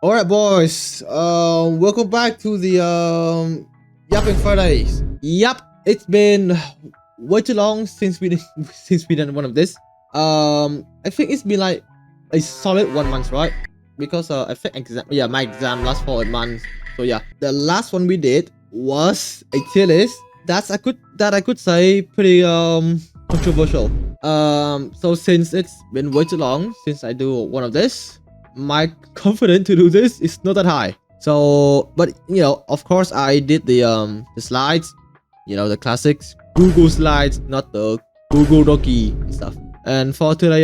Alright boys, welcome back to the Yapping Fridays. Yup, it's been way too long since we done one of this. I think it's been like a solid 1 month, right? Because I think my exam lasts for a month. So yeah, the last one we did was a tier list that I could say pretty controversial. So since it's been way too long since I do one of this, my confidence to do this is not that high. So, but you know, of course, I did the slides, you know, the classics Google slides, not the Google Doki stuff. And for today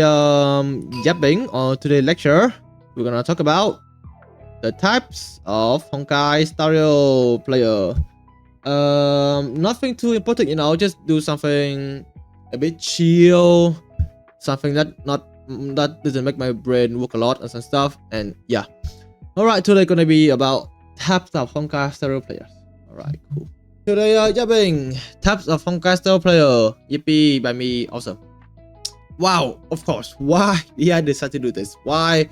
yapping or today lecture, we're gonna talk about the types of Honkai starrail player. Nothing too important, you know, just do something a bit chill, something that doesn't make my brain work a lot and some stuff. And yeah, all right, today gonna be about types of Honkai starrail players. All right, cool. Today yapping types of Honkai starrail player. Yippee by me, awesome. Wow, of course. Why did I decide to do this? Why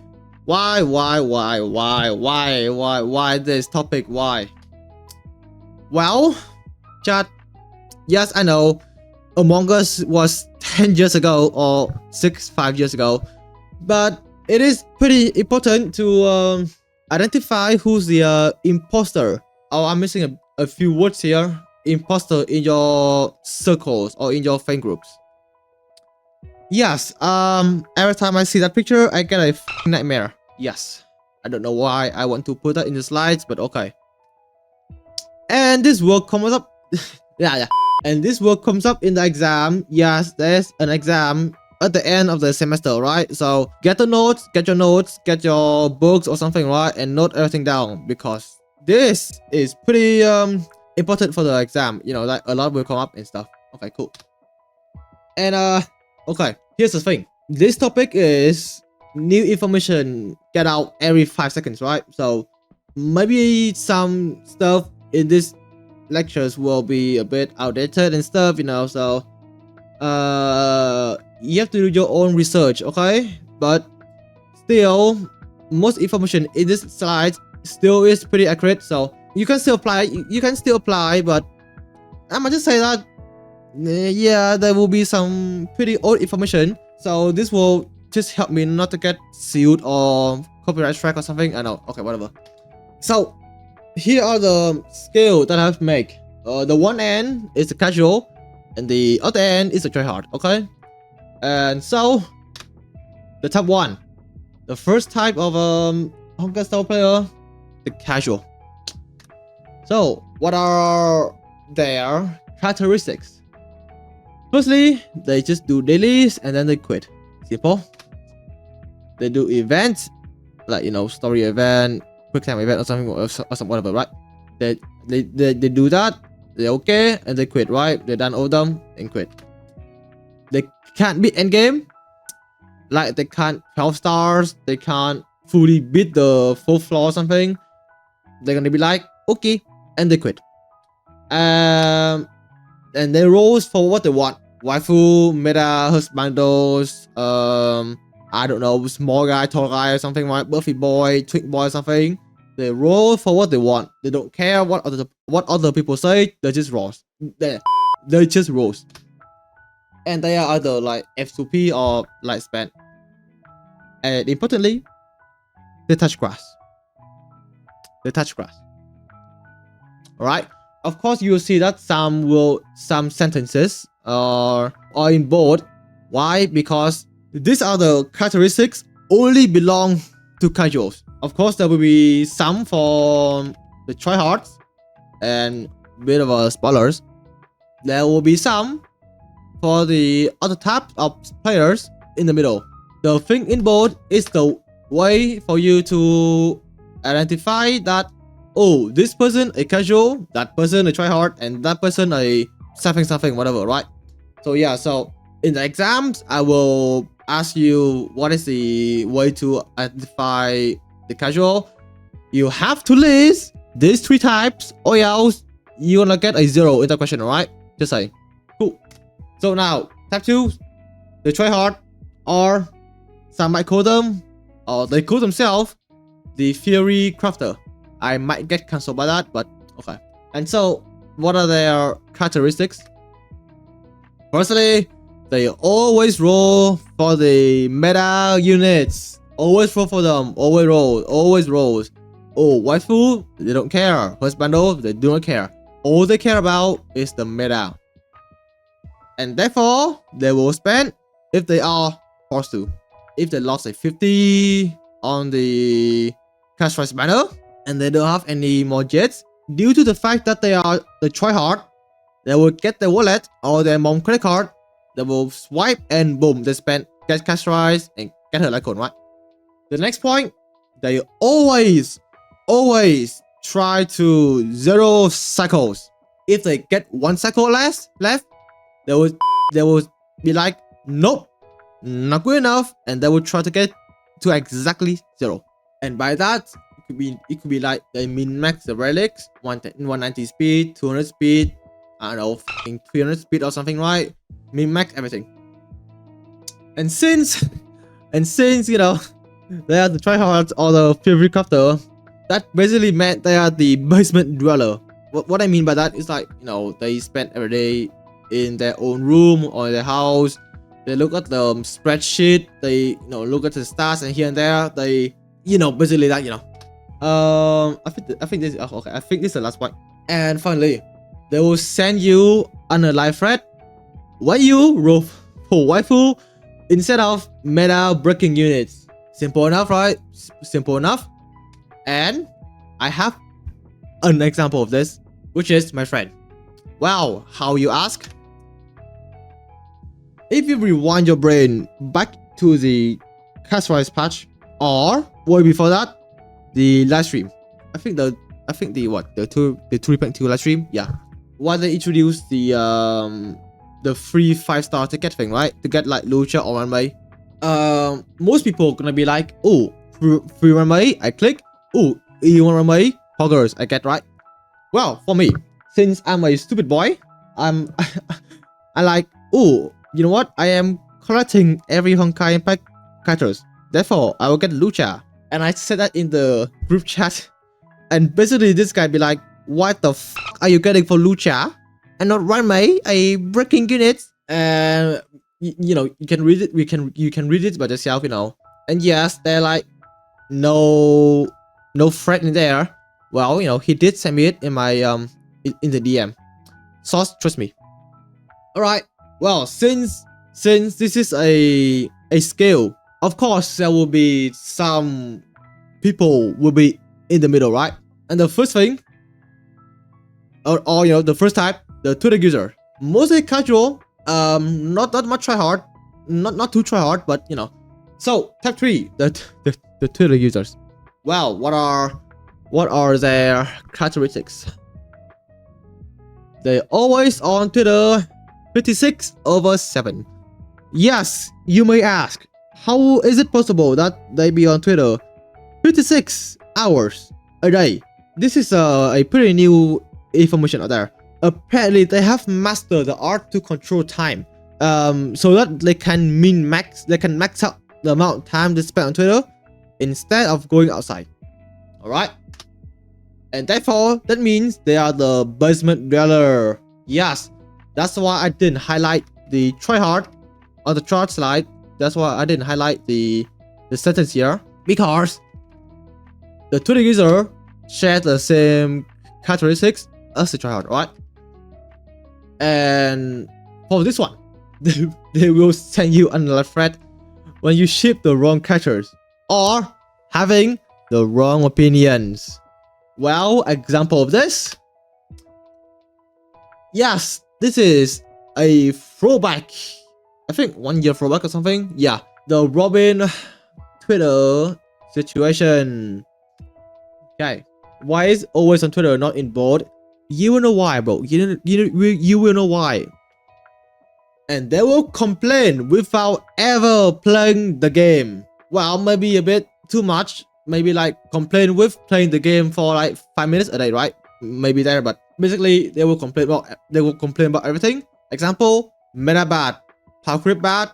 this topic? Why? Well, chat. Yes, I know. Among Us was 10 years ago or 5 years ago, but it is pretty important to identify who's the imposter. Oh, I'm missing a few words here. Imposter in your circles or in your fan groups. Yes, every time I see that picture, I get a nightmare. Yes, I don't know why I want to put that in the slides, but okay. And this work comes up. yeah. And this work comes up in the exam. Yes, there's an exam at the end of the semester, right? So get your notes, get your books or something, right? And note everything down, because this is pretty important for the exam. You know, like a lot will come up and stuff. Okay, cool. And okay, here's the thing. This topic is new information get out every 5 seconds, right? So maybe some stuff in this lectures will be a bit outdated and stuff, you know, so you have to do your own research, okay? But still, most information in this slide still is pretty accurate, so you can still apply, but I might just say that yeah, there will be some pretty old information, so this will just help me not to get sued or copyright strike or something. I know, okay, whatever. So here are the scale that I have to make. The one end is the casual, and the other end is the tryhard. Okay, and so the top one, the first type of Honkai style player, the casual. So what are their characteristics? Firstly, they just do dailies and then they quit. Simple. They do events, like, you know, story event, quick time event or something, or some whatever, right? They do that, they're okay, and they quit, right? They're done all of them and quit. They can't beat endgame, like they can't 12 stars, they can't fully beat the 4th floor or something. They're gonna be like, okay, and they quit. And they roll for what they want. Waifu, meta, husbandos, I don't know, small guy, tall guy or something, right? Buffy boy, twink boy or something. They roll for what they want. They don't care what other people say. They just rolls. They just rolls. And they are either like F2P or light span. And importantly, they touch grass. Alright? Of course, you will see that some sentences are in bold. Why? Because these are the characteristics only belong to casuals. Of course, there will be some for the tryhards and a bit of spoilers. There will be some for the other types of players in the middle. The thing in bold is the way for you to identify that, oh, this person a casual, that person a tryhard, and that person a something, whatever, right? So yeah, so in the exams, I will ask you what is the way to identify the casual. You have to list these 3 types, or else you're gonna get a 0 in the question, alright? Just saying. Cool. So now, type 2, the tryhard, or some might call them, or they call themselves, the Fury Crafter. I might get cancelled by that, but okay. And so, what are their characteristics? Firstly, they always roll for the meta units. Always roll for them. Always roll. Always rolls. Oh, waifu, they don't care. First bundle, they do not care. All they care about is the meta. And therefore, they will spend if they are forced to. If they lost a 50 on the cash prize banner and they don't have any more jets, due to the fact that they are the Tryhard, they will get their wallet or their mom credit card, they will swipe and boom, they spend, get cash prize and get her icon, right? The next point, they always try to 0 cycles. If they get 1 cycle left, they will be like, nope, not good enough, and they will try to get to exactly 0. And by that, it could be like they min-max the relics, 190 speed, 200 speed, I don't know, 300 speed or something, right? Min-max everything. And since you know, they are the Tryhards or the Fury Crafter, that basically meant they are the basement dweller. What I mean by that is like, you know, they spend every day in their own room or in their house. They look at the spreadsheet. They, you know, look at the stats and here and there. They, you know, basically that, you know. I think this. Okay, I think this is the last point. And finally, they will send you on a live thread when you roll for waifu instead of meta breaking units. Simple enough, right? Simple enough. And I have an example of this, which is my friend. Wow, how you ask? If you rewind your brain back to the Castrise patch or way before that, the live stream. I think the 3.2 live stream, yeah. Why they introduced the free 5-star ticket thing, right? To get like Lucha or Runway. Most people are gonna be like, oh, free Runway, I click. Oh, you want Runway? Hoggers, I get, right? Well, for me, since I'm a stupid boy, I like, oh, you know what? I am collecting every Honkai Impact characters. Therefore, I will get Lucha. And I said that in the group chat. And basically, this guy be like, what the f are you getting for Lucha? And not Runway, a breaking unit. And you know, you can read it. You can read it by yourself, you know. And yes, they're like, no threat in there. Well, you know, he did send me it in my in the DM. Source, trust me. All right. Well, since this is a scale, of course there will be some people will be in the middle, right? And the first thing, or you know, the first type, the Twitter user, mostly casual, not much tryhard, not too tryhard, but you know. So type 3, the Twitter users. Well, what are their characteristics? They always on Twitter 56/7. Yes, you may ask, how is it possible that they be on Twitter 56 hours a day? This is a pretty new information out there. Apparently, they have mastered the art to control time, so that they can max out the amount of time they spend on Twitter instead of going outside. Alright? And therefore, that means they are the basement dweller. Yes, that's why I didn't highlight the Tryhard on the chart slide. That's why I didn't highlight the sentence here, because the Twitter user shares the same characteristics as the Tryhard, right? And for this one, they will send you another thread when you ship the wrong characters or having the wrong opinions. Well, example of this. Yes, this is a throwback. I think 1 year throwback or something. Yeah, the Robin Twitter situation. Okay, why is always on Twitter not in bold? You will know why, bro. You will know why. And they will complain without ever playing the game. Well, maybe a bit too much. Maybe like complain with playing the game for like 5 minutes a day, right? Maybe there, but basically they will complain about everything. Example, meta bad, power creep bad,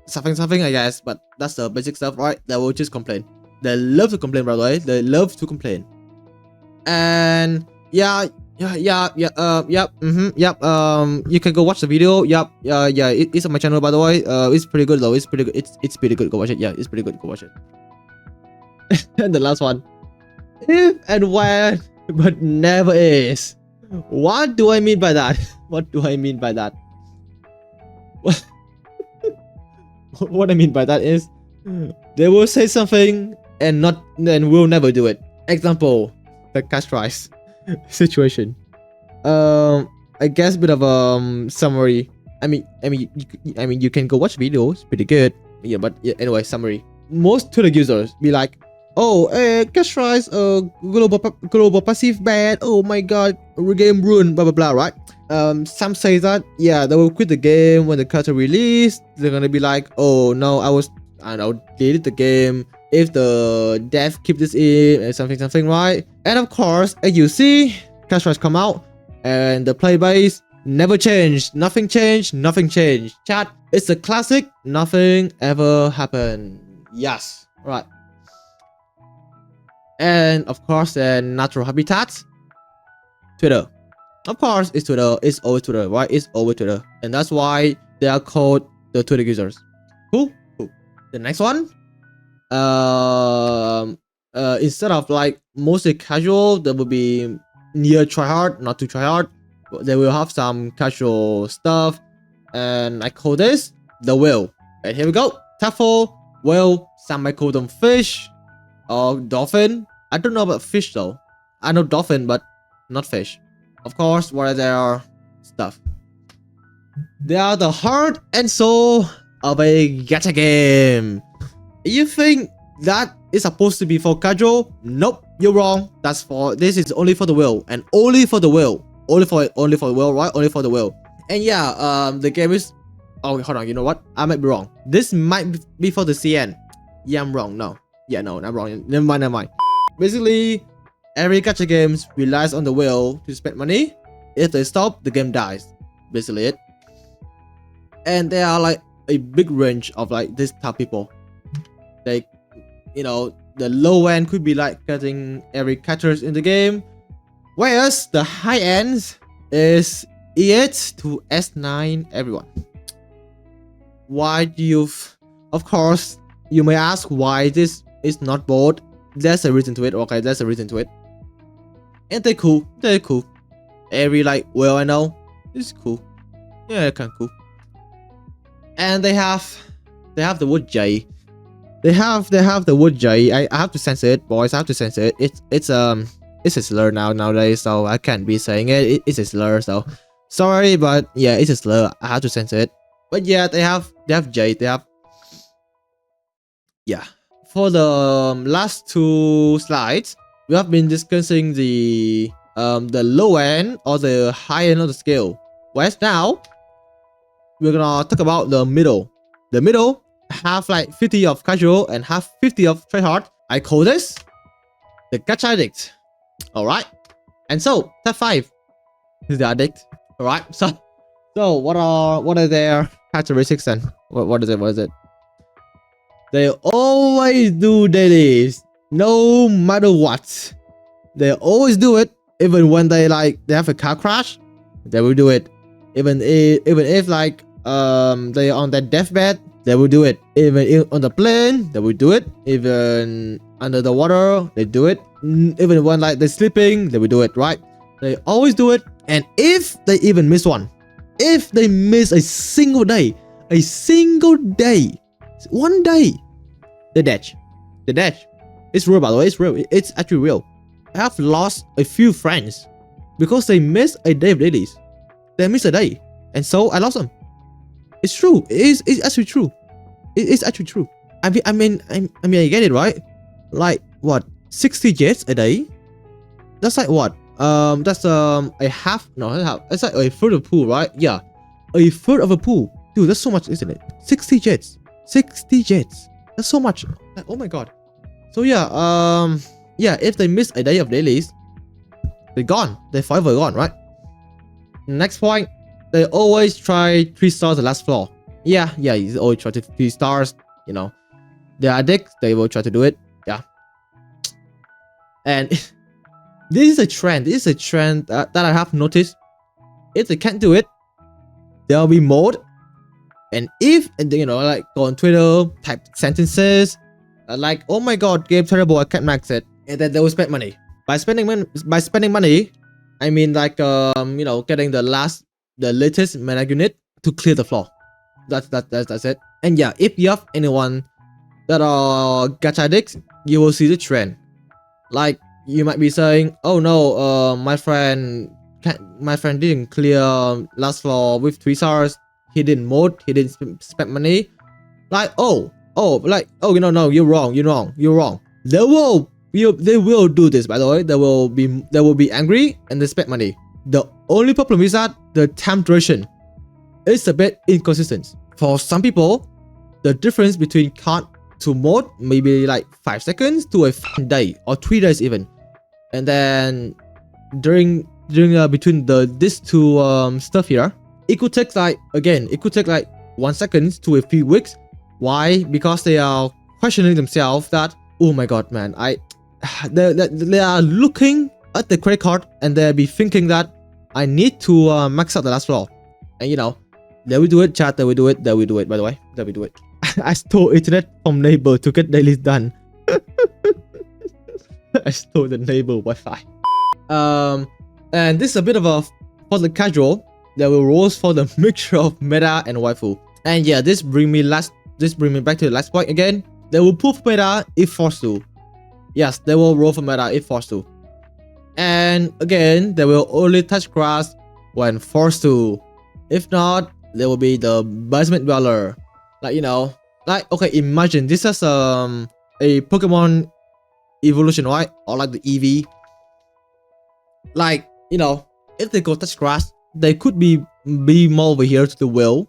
something I guess, but that's the basic stuff, right? They will just complain. They love to complain, by the way. They love to complain. And yeah. Yep. You can go watch the video. Yep. Yeah. It's on my channel, by the way. It's pretty good though. It's pretty good. It's pretty good. Go watch it. Yeah, it's pretty good. Go watch it. And the last one. If and when, but never is. What do I mean by that? What do I mean by that? What I mean by that is, they will say something and will never do it. Example, the cash price situation. I guess a bit of summary. I mean, you can go watch videos, pretty good. Yeah, but yeah, anyway, summary. Most Twitter users be like, oh, cash price, global passive ban. Oh my god, game ruined, blah blah blah, right? Some say that yeah, they will quit the game when the character release. They're gonna be like, oh no, I don't know, deleted the game if the dev keep this in and something, right? And of course, as you see, cash price come out and the play base never changed. Nothing changed. Chat, it's a classic. Nothing ever happened. Yes, right. And of course, the natural habitat, Twitter. Of course, it's Twitter. It's always Twitter, right? It's always Twitter, and that's why they are called the Twitter users. Cool. The next one. Instead of like mostly casual, there will be near tryhard, not too tryhard. They will have some casual stuff, and I call this the whale. And here we go. Taffel, whale. Some might call them fish or dolphin. I don't know about fish though. I know dolphin, but not fish. Of course, what are their stuff? They are the heart and soul of a gacha game. You think that is supposed to be for casual? Nope, you're wrong. This is only for the whale, and only for the whale. Only for the whale, right? Only for the whale. And yeah, the game is. Oh, hold on. You know what? I might be wrong. This might be for the CN. Yeah, I'm wrong. No. Yeah, no, I'm wrong. Never mind. Basically, every gacha games relies on the whale to spend money. If they stop, the game dies. Basically it. And there are like a big range of like this type of people. Like, you know, the low end could be like getting every characters in the game, whereas the high end is E8 to S9 everyone. Why do you? Of course, you may ask why this is not both. There's a reason to it. Okay, there's a reason to it. And they're cool. Every like well I know, it's cool. Yeah, kind of cool. And they have the wood J. They have the wood J. I have to censor it, boys. I have to censor it. It's a slur nowadays, so I can't be saying it. It's a slur, so sorry, but yeah, it's a slur. I have to censor it. But yeah, they have J. They have yeah. For the last two slides, we have been discussing the low end or the high end of the scale. Whereas now we're gonna talk about the middle. The middle have like 50 of casual and have 50 of tryhard. I call this the Gacha addict. Alright. And so top 5 is the addict. Alright. So what are their characteristics then? What is it? They always do dailies, no matter what. They always do it, even when they have a car crash. They will do it. Even if like they are on their deathbed, they will do it. Even on the plane, they will do it. Even under the water, they do it. Even when like they're sleeping, they will do it. Right? They always do it. And if they even miss one, if they miss a single day, one day, they dash. It's real, by the way. It's real. It's actually real. I have lost a few friends because they missed a day of dailies. They missed a day, and so I lost them. It's true. It's actually true. It's actually true. I mean, I get it, right? Like what? 60 jets a day? That's like what? That's a half. No, not half. It's like a third of a pool, right? Yeah, a third of a pool. Dude, that's so much, isn't it? 60 jets. 60 jets. That's so much. Like, oh my god. So yeah, yeah, if they miss a day of dailies, they're gone. They're forever gone, right? Next point, they always try 3 stars the last floor. Yeah, you always try to 3 stars, you know. They are addicts, they will try to do it. Yeah. And this is a trend. This is a trend that I have noticed. If they can't do it, there'll be mode. And if, and you know, like go on Twitter, type sentences like, "Oh my god, game terrible, I can't max it," and then they will spend money. By spending money, I mean like you know, getting the latest meta unit to clear the floor. That's it. And yeah, if you have anyone that are gacha addicts, you will see the trend. Like you might be saying, "Oh no, my friend didn't clear last floor with 3 stars. He didn't mod. He didn't spend money." Like like no, you're wrong. They will do this, by the way. They will be angry and they spend money. The only problem is that the time duration is a bit inconsistent. For some people, the difference between card to mod maybe like 5 seconds to a day or 3 days even. And then during between these two stuff here, it could take like 1 second to a few weeks. Why? Because they are questioning themselves that, oh my god, man, they are looking at the credit card and they'll be thinking that I need to max out the last floor. And you know, they will do it, chat, they will do it, by the way, they will do it. I stole internet from neighbor to get dailies done. I stole the neighbor Wi-Fi. And this is a bit of a, for the casual, there will roles for the mixture of meta and waifu. And yeah, this bring me back to the last point again. They will pull for meta if forced to. Yes, they will roll for meta if forced to. And again, they will only touch grass when forced to. If not, there will be the basement dweller. Like, you know, like, okay, imagine this is a Pokemon evolution, right? Or like the EV. Like, you know, if they go touch grass, they could be more over here to the will.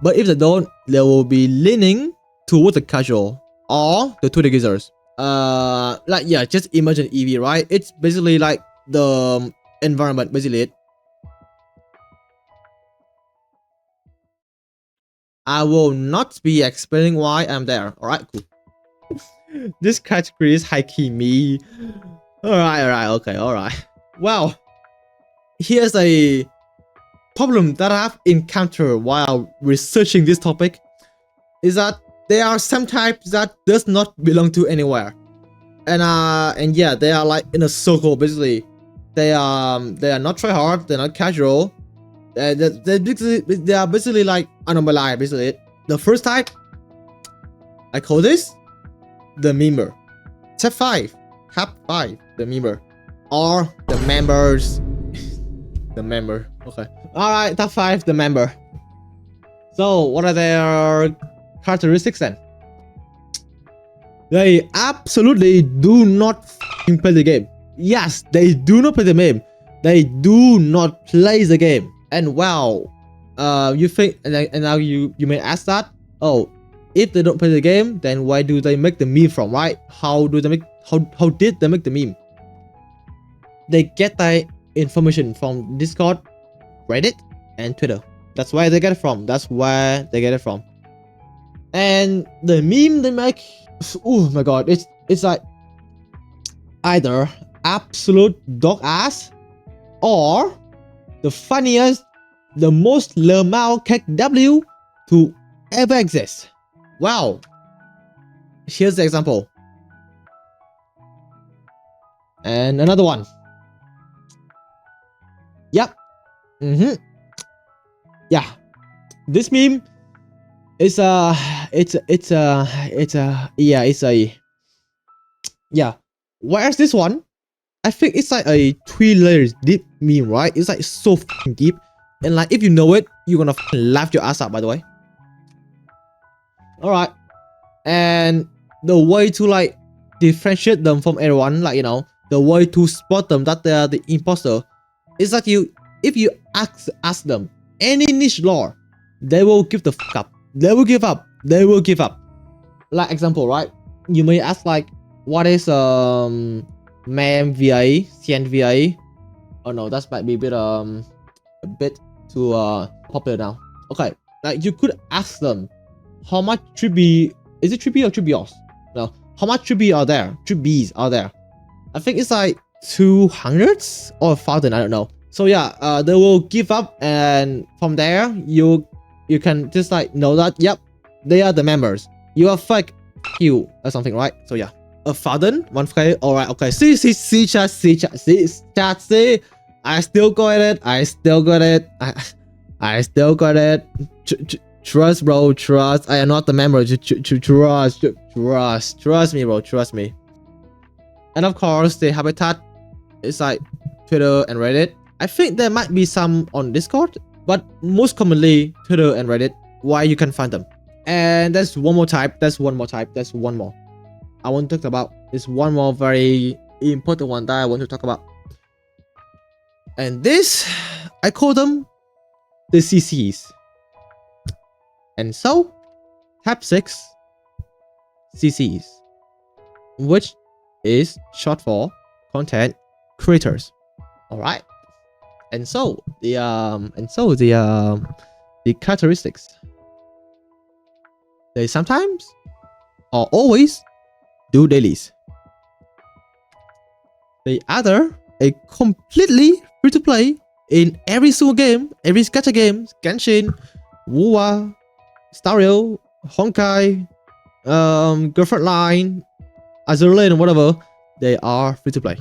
But if they don't, they will be leaning towards the casual or the Twitter users. Like, yeah, just imagine EV, right? It's basically like the environment, basically it. I will not be explaining why I'm there. Alright, cool. This category is high-key me. Alright, okay, alright. Well, here's a problem that I've encountered while researching this topic. Is that there are some types that does not belong to anywhere. And yeah, they are like in a circle, basically. They are not tryhard, they're not casual. They are basically like anomaly, basically. The first type, I call this the memer. Top 5, the memer. Or the members. The member. Okay. Alright, top 5, the member. So, what are their characteristics then? They absolutely do not play the game. Yes, they do not play the game. They do not play the game. And wow, you think, and now you may ask that, oh, if they don't play the game, then why do they make the meme from, right? How did they make the meme? They get their information from Discord, Reddit, and Twitter. That's where they get it from. And the meme they make, oh my god, it's like either absolute dog ass or the funniest, the most lemao cake W to ever exist. Wow. Here's the example. And another one. Yep. Yeah. This meme is yeah. Whereas this one, I think it's like a 3 layers deep meme, right? It's like so fucking deep. And like, if you know it, you're gonna laugh your ass out, by the way. Alright. And the way to like differentiate them from everyone, like, you know, the way to spot them that they are the imposter is that if you ask them any niche lore, they will give the fuck up. They will give up. Like example, right? You may ask like, what is mem VA, CN VA? Oh no, that might be a bit too popular now. Okay, like you could ask them how much tribby, is it tribby or tribbios? No, how much tribby are there? Tribbies are there? I think it's like 200 or 1,000, I don't know. So yeah, they will give up, and from there you can just like know that yep, they are the members. You are fake you or something, right? So yeah, 1,000, 1K. All right, okay. See, chat. I still got it. I still got it. Trust, bro. Trust. I am not the member. Trust me, bro. Trust me. And of course, the habitat is like Twitter and Reddit. I think there might be some on Discord, but most commonly Twitter and Reddit, where you can find them. And there's one more type. There's one more. I want to talk about this one more very important one that I want to talk about. And this, I call them the CCs. And so, type 6 CCs, which is short for content creators. All right. And so the characteristics. They sometimes or always do dailies. They either a completely free to play in every single game, every gacha game, Genshin, Wuwa, Starrail, Honkai, Girlfriend Line, Azure Lane, whatever. They are free to play,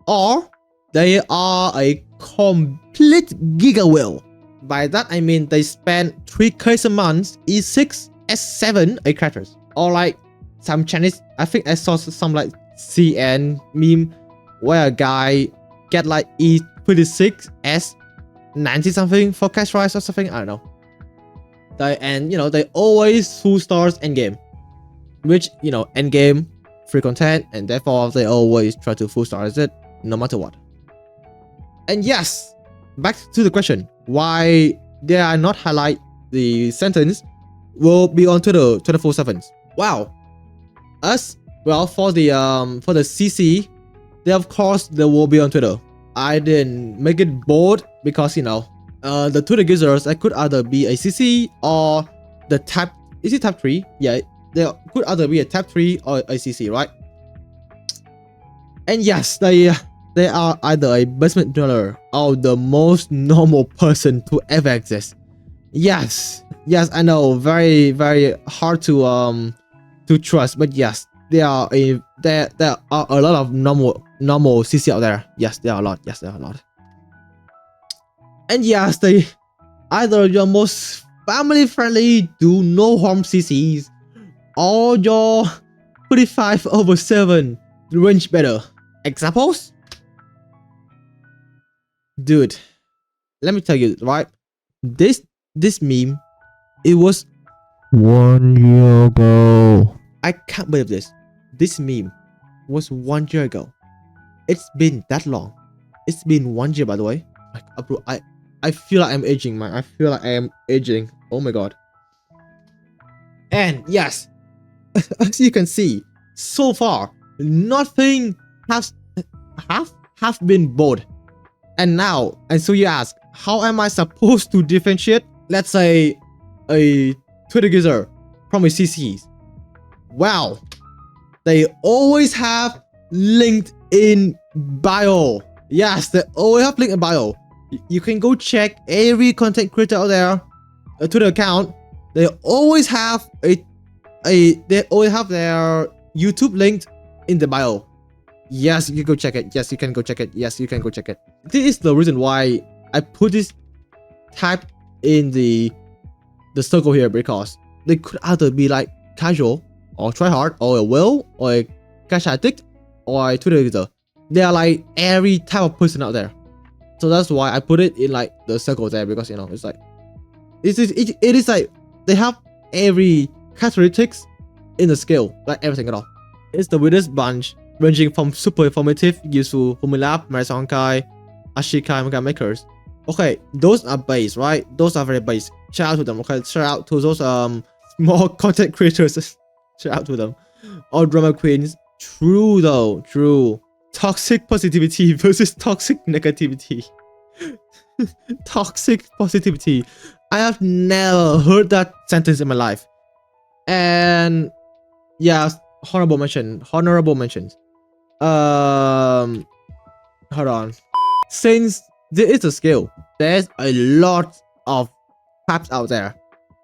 or they are a complete giga whale. By that I mean they spend 3K a month, E6, S7 a characters. Or like some Chinese, I think I saw some like CN meme where a guy get like E26, S90 something for cash price or something. I don't know. And you know, they always full stars end game, which you know, end game free content, and therefore they always try to full stars it no matter what. And yes, back to the question, why they are not highlight the sentence will be on Twitter 24/7. Wow. Well, for the CC, they of course they will be on Twitter. I didn't make it bold because you know, the Twitter users, I could either be a CC or the type. Is it type 3? Yeah, they could either be a type 3 or a CC, right? And yes, they are either a basement dweller or the most normal person to ever exist. Yes, I know, very hard to trust, but yes, there are a lot of normal CC out there. Yes, there are a lot. And yes, they either your most family friendly, do no harm CCs, or your 45/7 range better. Examples? Dude, let me tell you, right? This meme, it was 1 year ago. I can't believe this. This meme was 1 year ago. It's been that long. It's been 1 year, by the way. Like, bro, I feel like I'm aging, man. I feel like I am aging. Oh my god. And yes, as you can see, so far, nothing has been bold. And now, and so you ask, how am I supposed to differentiate, let's say, a Twitter user from a CCs? Well, they always have linked in bio. Yes, they always have linked in bio. You can go check every content creator out there, a Twitter account. They always have their YouTube linked in the bio. Yes, you can go check it. Yes, you can go check it. Yes, you can go check it. This is the reason why I put this type in the circle here, because they could either be like casual or tryhard or a whale or a Gacha addict or a Twitter user. They are like every type of person out there. So that's why I put it in like the circle there, because you know, it's like it is like they have every characteristics in the scale, like everything at all. It's the weirdest bunch, ranging from super informative, useful, Humilab, Marathon Honkai, Ashikai, Manga Makers. Okay, those are base, right? Those are very base. Shout out to them, okay? Shout out to those small content creators. Shout out to them. All drama queens. True though, true. Toxic positivity versus toxic negativity. Toxic positivity. I have never heard that sentence in my life. And yeah, honorable mentions. Hold on. Since there is a skill, there's a lot of types out there.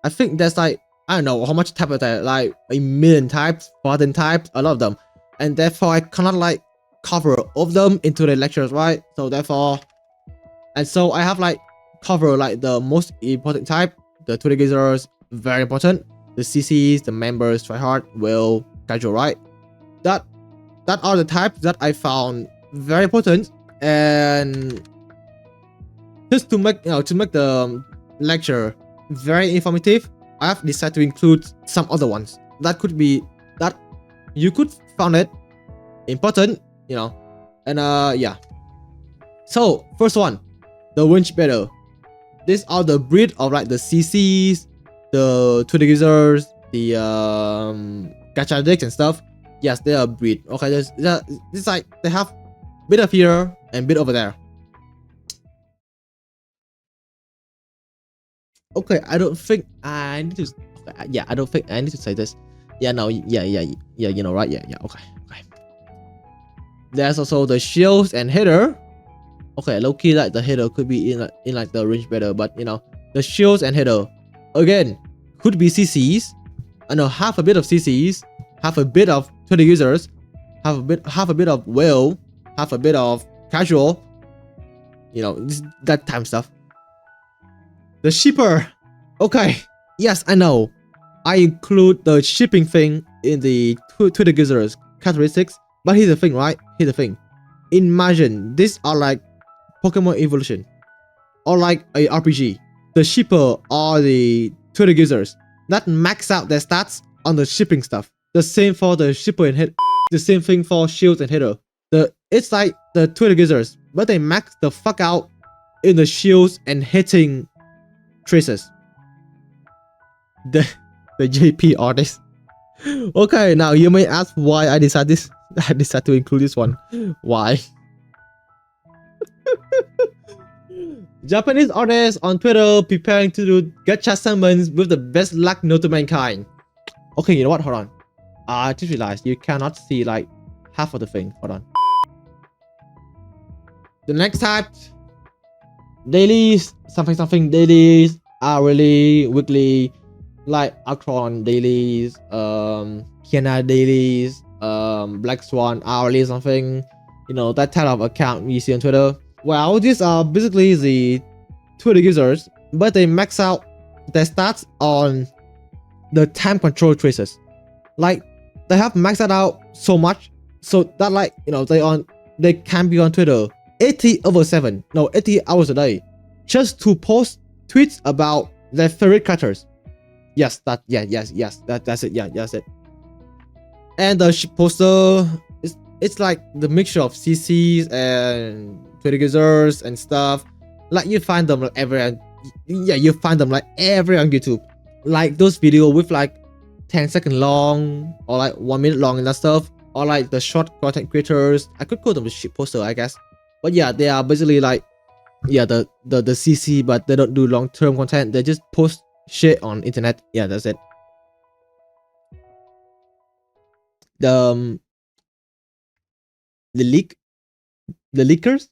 I think there's like, I don't know how much types are there, like 1,000,000 types, 14 types, a lot of them. And therefore I cannot like cover all of them into the lectures, right? So therefore, and so I have like cover like the most important type, the Twitter users, very important. The CCs, the members, Tryhard, will casual, right? That are the types that I found very important. And just to make the lecture very informative, I have decided to include some other ones that could be that you could found it important, and yeah. So first one, the winch better. These are the breed of like the CCs, the Twitter users, the Gacha addicts and stuff. Yes, they are breed. Okay, this like they have bit of here and bit over there. Okay, I don't think I need to. Okay, yeah, I don't think I need to say this. Yeah, no, yeah, you know, right? Yeah, okay. There's also the shields and header. Okay, low key like the header could be in like the range better, but the shields and header again could be CCs. I know half a bit of CCs, half a bit of Twitter users, half a bit of whale, half a bit of casual. That time stuff. The shipper. Okay, yes, I know. I include the shipping thing in the Twitter users characteristics, but here's the thing, right? Here's the thing. Imagine these are like Pokemon evolution or like a RPG. The shipper are the Twitter users that max out their stats on the shipping stuff. The same for the shipper and hit. The same thing for shields and hitter. It's like the Twitter users, but they max the fuck out in the shields and hitting traces. The JP artist. Okay, now you may ask why I decided to include this one. Why? Japanese artists on Twitter preparing to do gacha summons with the best luck known to mankind. Okay, you know what? Hold on. I just realized you cannot see like half of the thing. Hold on. The next type, dailies, something dailies, hourly, weekly, like Acron dailies, Kiana dailies, Black Swan hourly something, that type of account you see on Twitter. Well, these are basically the Twitter users, but they max out their stats on the time control traces. Like they have maxed that out so much, so that like they can be on Twitter 80 hours a day, just to post tweets about their favorite characters. Yes, that's it. Yeah, that's it. And the poster it's like the mixture of CCs and Twitter users and stuff. Like you find them like everywhere. Yeah, you find them like everywhere on YouTube. Like those videos with like 10-second long or like 1 minute long and that stuff, or like the short content creators. I could call them the shit poster, I guess. But yeah, they are basically like the CC, but they don't do long-term content. They just post shit on internet. Yeah, that's it. The leakers.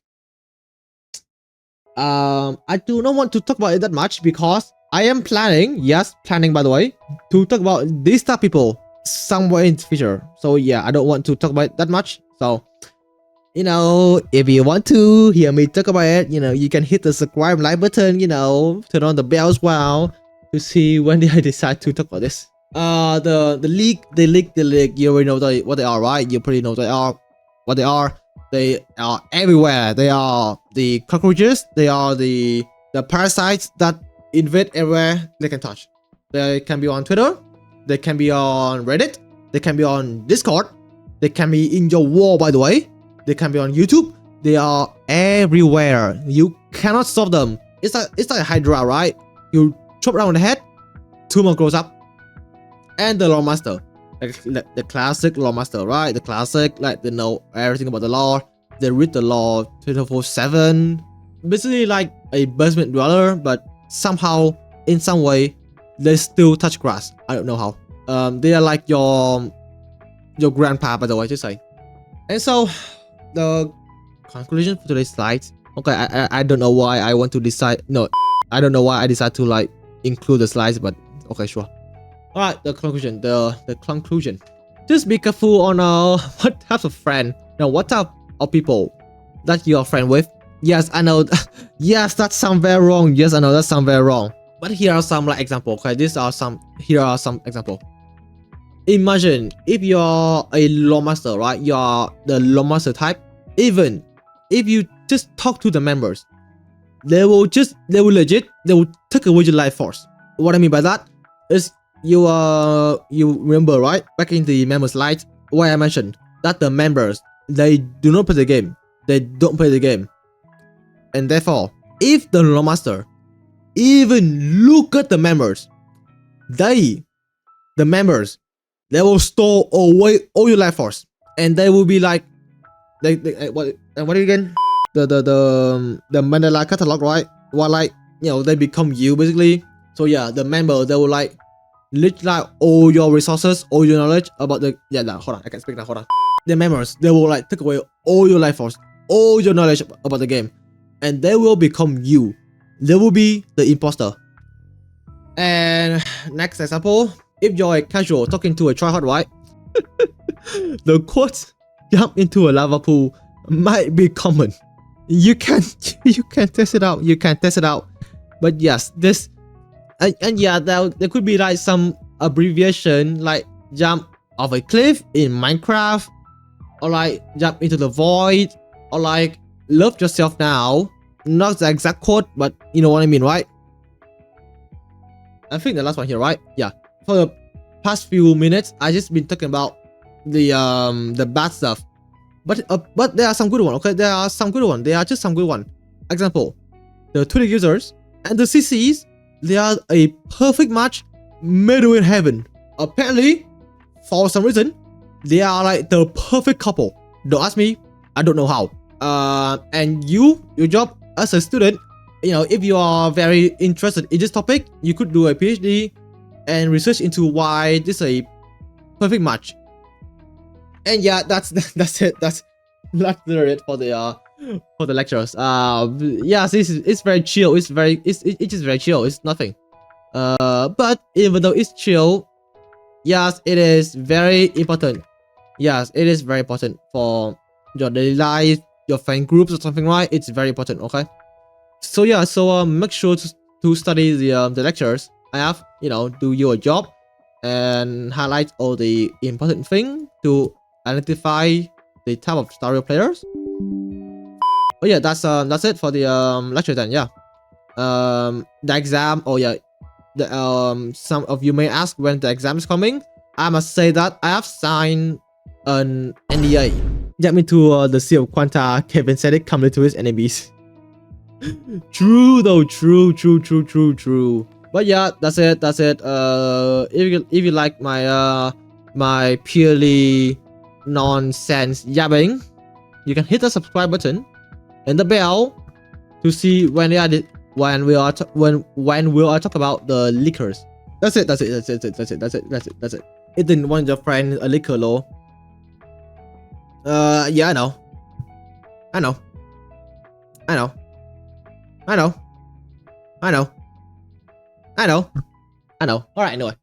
I do not want to talk about it that much because I am planning by the way, to talk about these type of people somewhere in the future. So yeah, I don't want to talk about it that much. So if you want to hear me talk about it, you can hit the subscribe like button, turn on the bell as well to see when I decide to talk about this. The leak, you already know what they are, right? You pretty know what they are. They are everywhere. They are the cockroaches. They are the parasites that invade everywhere they can touch. They can be on Twitter. They can be on Reddit. They can be on Discord. They can be in your wall, by the way. They can be on YouTube. They are everywhere. You cannot stop them. It's like a Hydra, right? You chop around the head, 2 more grows up. And the Lore Master. The classic Lore Master, right? The classic, like they know everything about the lore. They read the lore 24/7. Basically like a basement dweller, but somehow, in some way, they still touch grass. I don't know how. They are like your grandpa, by the way, to say. And so the conclusion for today's slides. Okay, I don't know why I want to decide. No, I don't know why I decide to like include the slides, but okay, sure. All right, the conclusion. The conclusion. Just be careful on what type of friend. Now, what type of people that you are friend with. Yes, I know. Yes, that sounds very wrong. Yes, I know that sounds very wrong. But here are some like example. Okay, here are some example. Imagine if you're a law master, right? You're the law master type. Even if you just talk to the members, they will legit, they will take away your life force. What I mean by that is you remember, right? Back in the member slide where I mentioned that the members, they do not play the game. They don't play the game. And therefore, if the law master even look at the members, the members, they will store away all your life force, and they will be like, what again? The Mandela catalog, right? What like, you know, they become you basically. So yeah, the member, they will like literally all your resources, all your knowledge about the hold on, I can speak now. Hold on. The members, they will like take away all your life force, all your knowledge about the game, and they will become you. They will be the imposter. And next example, if you're a casual talking to a tryhard, right? The quote "jump into a lava pool" might be common. You can test it out. You can test it out. But yes, this and yeah, there could be like some abbreviation like jump off a cliff in Minecraft, or like jump into the void, or like love yourself now. Not the exact quote, but you know what I mean, right? I think the last one here, right? Yeah. For the past few minutes, I just been talking about the bad stuff, but there are some good ones. Okay, there are some good ones. There are just some good ones. Example, the Twitter users and the CCs, they are a perfect match made in heaven. Apparently, for some reason, they are like the perfect couple. Don't ask me. I don't know how. And your job as a student, you know, if you are very interested in this topic, you could do a PhD and research into why this is a perfect match. And yeah, that's it. That's literally it for the lectures. Yes, it's very chill. It's just very chill. It's nothing. But even though it's chill, yes, it is very important. Yes, it is very important for your daily life, your fan groups or something, right? It's very important. Okay. So yeah, make sure to study the lectures. I have, you know, do your job and highlight all the important thing to identify the type of starrail players. Oh yeah, that's it for the lecture then. Yeah. The exam. Oh yeah. The some of you may ask when the exam is coming. I must say that I have signed an NDA. Get me to the Sea of Quanta. Kevin said it come to his enemies. True though, true. But yeah, that's it. If you like my my purely nonsense yapping, you can hit the subscribe button and the bell to see when we are talk about the liquors. That's it. It didn't want your friend a liquor law. Yeah, I know. Alright, anyway.